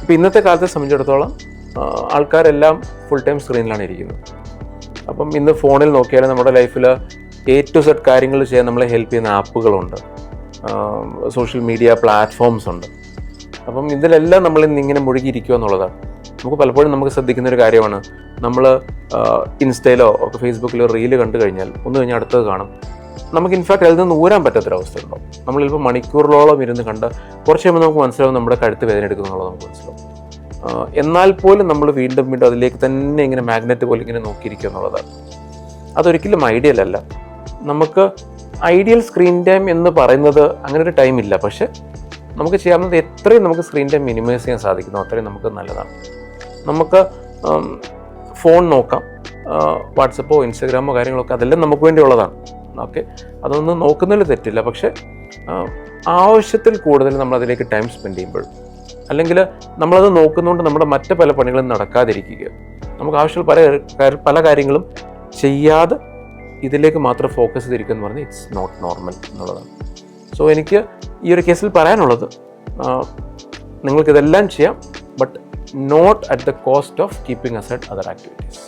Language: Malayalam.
ഇപ്പോൾ ഇന്നത്തെ കാലത്തെ സംബന്ധിച്ചിടത്തോളം ആൾക്കാരെല്ലാം ഫുൾ ടൈം സ്ക്രീനിലാണ് ഇരിക്കുന്നത്. അപ്പം ഇന്ന് ഫോണിൽ നോക്കിയാൽ നമ്മുടെ ലൈഫിൽ A to Z കാര്യങ്ങൾ ചെയ്യാൻ നമ്മളെ ഹെൽപ്പ് ചെയ്യുന്ന ആപ്പുകളുണ്ട്, സോഷ്യൽ മീഡിയ പ്ലാറ്റ്ഫോംസ് ഉണ്ട്. അപ്പം ഇതിലെല്ലാം നമ്മൾ ഇന്നിങ്ങനെ മുഴുകിയിരിക്കുക എന്നുള്ളതാണ്. നമുക്ക് പലപ്പോഴും നമുക്ക് ശ്രദ്ധിക്കുന്ന ഒരു കാര്യമാണ്, നമ്മൾ ഇൻസ്റ്റയിലോ ഒക്കെ ഫേസ്ബുക്കിലോ റീല് കണ്ടു കഴിഞ്ഞാൽ ഒന്ന് കഴിഞ്ഞാൽ അടുത്തത് കാണും. നമുക്ക് ഇൻഫാക്ട് അതിൽ നിന്ന് ഊരാൻ പറ്റാത്തൊരവസ്ഥയുണ്ടാവും. നമ്മൾ ചിലപ്പോൾ മണിക്കൂറുകളോളം ഇരുന്ന് കണ്ട് കുറച്ച് കഴിയുമ്പോൾ നമുക്ക് മനസ്സിലാവും നമ്മുടെ കഴുത്ത് വേദന എടുക്കുന്നുള്ളത് നമുക്ക് മനസ്സിലാവും. എന്നാൽ പോലും നമ്മൾ വീണ്ടും വീണ്ടും അതിലേക്ക് തന്നെ ഇങ്ങനെ മാഗ്നറ്റ് പോലെ ഇങ്ങനെ നോക്കിയിരിക്കുക എന്നുള്ളതാണ്. അതൊരിക്കലും ഐഡിയൽ അല്ല. നമുക്ക് ഐഡിയൽ സ്ക്രീൻ ടൈം എന്ന് പറയുന്നത് അങ്ങനെ ഒരു ടൈം ഇല്ല. പക്ഷെ നമുക്ക് ചെയ്യാവുന്നത് എത്രയും നമുക്ക് സ്ക്രീൻ ടൈം മിനിമൈസ് ചെയ്യാൻ സാധിക്കുന്നു അത്രയും നമുക്ക് നല്ലതാണ്. നമുക്ക് ഫോൺ നോക്കാം, വാട്സപ്പോ ഇൻസ്റ്റഗ്രാമോ കാര്യങ്ങളൊക്കെ അതെല്ലാം നമുക്ക് വേണ്ടിയുള്ളതാണ്. ഓക്കെ, അതൊന്നും നോക്കുന്നതിൽ തെറ്റില്ല. പക്ഷെ ആവശ്യത്തിൽ കൂടുതൽ നമ്മൾ അതിലേക്ക് ടൈം സ്പെൻഡ് ചെയ്യുമ്പോൾ, അല്ലെങ്കിൽ നമ്മളത് നോക്കുന്നതുകൊണ്ട് നമ്മുടെ മറ്റ് പല പണികളും നടക്കാതിരിക്കുക, നമുക്ക് ആവശ്യമുള്ള പല കാര്യങ്ങളും ചെയ്യാതെ ഇതിലേക്ക് മാത്രം ഫോക്കസ് ചെയ്തിരിക്കുക എന്ന് പറഞ്ഞാൽ ഇറ്റ്സ് നോട്ട് നോർമൽ എന്നുള്ളതാണ്. സോ എനിക്ക് ഈ ഒരു കേസിൽ പറയാനുള്ളത്, നിങ്ങൾക്കിതെല്ലാം ചെയ്യാം, but not at the cost of keeping aside other activities.